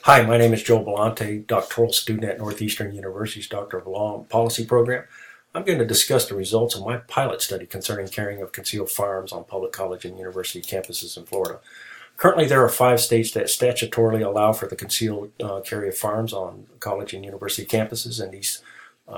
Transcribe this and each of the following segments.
Hi, my name is Joel Belante, doctoral student at Northeastern University's Doctor of Law and Policy program. I'm going to discuss the results of my pilot study concerning carrying of concealed firearms on public college and university campuses in Florida. Currently, there are 5 states that statutorily allow for the concealed carry of firearms on college and university campuses, and these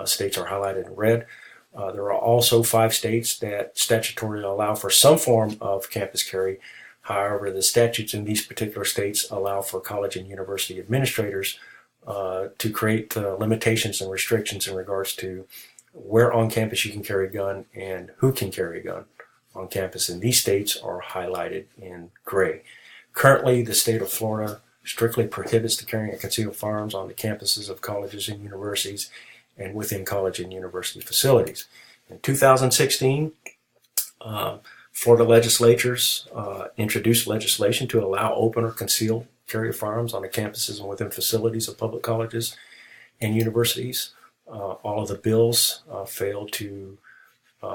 states are highlighted in red. There are also 5 states that statutorily allow for some form of campus carry. However, the statutes in these particular states allow for college and university administrators to create limitations and restrictions in regards to where on campus you can carry a gun and who can carry a gun on campus. And these states are highlighted in gray. Currently, the state of Florida strictly prohibits the carrying of concealed firearms on the campuses of colleges and universities and within college and university facilities. In 2016, Florida legislatures introduced legislation to allow open or concealed carry of firearms on the campuses and within facilities of public colleges and universities. All of the bills failed to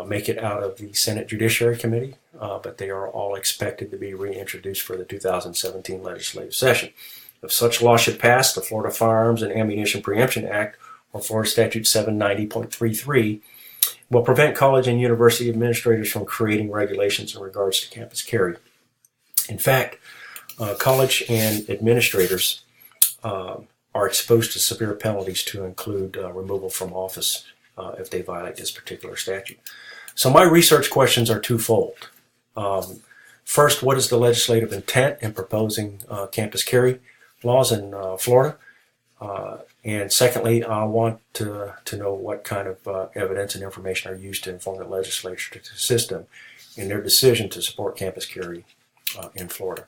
make it out of the Senate Judiciary Committee, but they are all expected to be reintroduced for the 2017 legislative session. If such law should pass, the Florida Firearms and Ammunition Preemption Act, or Florida Statute 790.33, will prevent college and university administrators from creating regulations in regards to campus carry. In fact, college and administrators are exposed to severe penalties to include removal from office if they violate this particular statute. So my research questions are twofold. First, what is the legislative intent in proposing campus carry laws in Florida? And secondly, I want to know what kind of evidence and information are used to inform the legislature to assist them in their decision to support campus carry in Florida.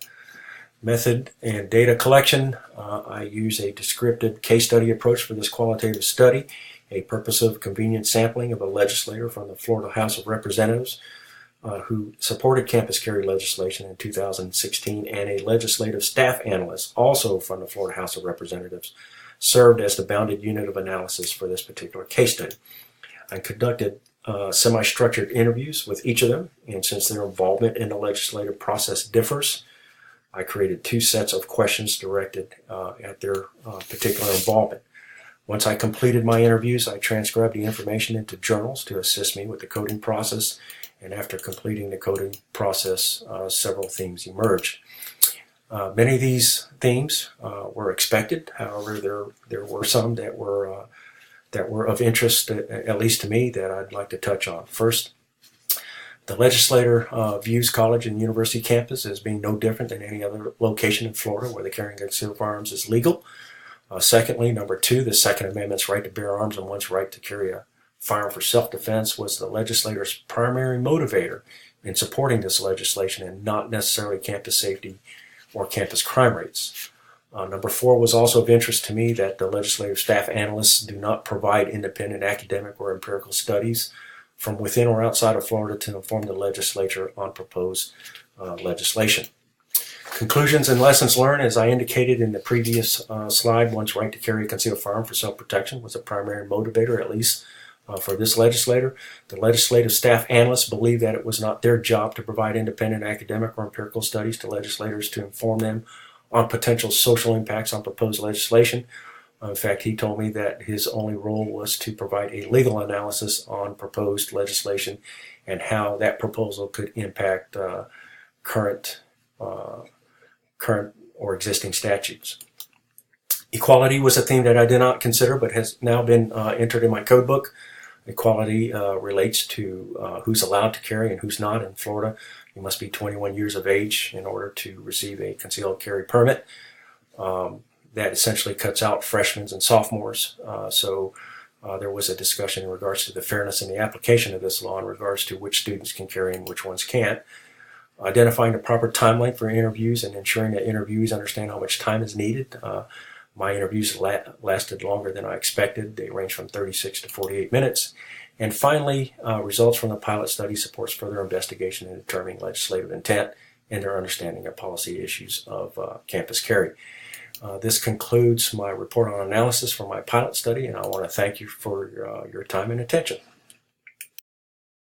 Method and data collection. I use a descriptive case study approach for this qualitative study, a purposive convenient sampling of a legislator from the Florida House of Representatives who supported campus carry legislation in 2016, and a legislative staff analyst also from the Florida House of Representatives served as the bounded unit of analysis for this particular case study. I conducted semi-structured interviews with each of them, and since their involvement in the legislative process differs, I created 2 sets of questions directed at their particular involvement. Once I completed my interviews, I transcribed the information into journals to assist me with the coding process, and after completing the coding process, several themes emerged. Many of these themes were expected. However, there were some that were of interest, at least to me, that I'd like to touch on. First, the legislator views college and university campus as being no different than any other location in Florida where the carrying of concealed firearms is legal. Secondly, number 2, the Second Amendment's right to bear arms and one's right to carry a firearm for self-defense was the legislator's primary motivator in supporting this legislation, and not necessarily campus safety or campus crime rates. Number 4 was also of interest to me that the legislative staff analysts do not provide independent academic or empirical studies from within or outside of Florida to inform the legislature on proposed legislation. Conclusions and lessons learned, as I indicated in the previous slide, one's right to carry a concealed firearm for self-protection was a primary motivator, at least for this legislator. The legislative staff analysts believed that it was not their job to provide independent academic or empirical studies to legislators to inform them on potential social impacts on proposed legislation. In fact, he told me that his only role was to provide a legal analysis on proposed legislation and how that proposal could impact current or existing statutes. Equality was a theme that I did not consider but has now been entered in my code book. Equality relates to who's allowed to carry and who's not. In Florida, you must be 21 years of age in order to receive a concealed carry permit. That essentially cuts out freshmen and sophomores. So there was a discussion in regards to the fairness in the application of this law in regards to which students can carry and which ones can't. Identifying the proper timeline for interviews and ensuring that interviewees understand how much time is needed. My interviews lasted longer than I expected. They ranged from 36 to 48 minutes. And finally, results from the pilot study supports further investigation in determining legislative intent and their understanding of policy issues of campus carry. This concludes my report on analysis for my pilot study, and I want to thank you for your time and attention.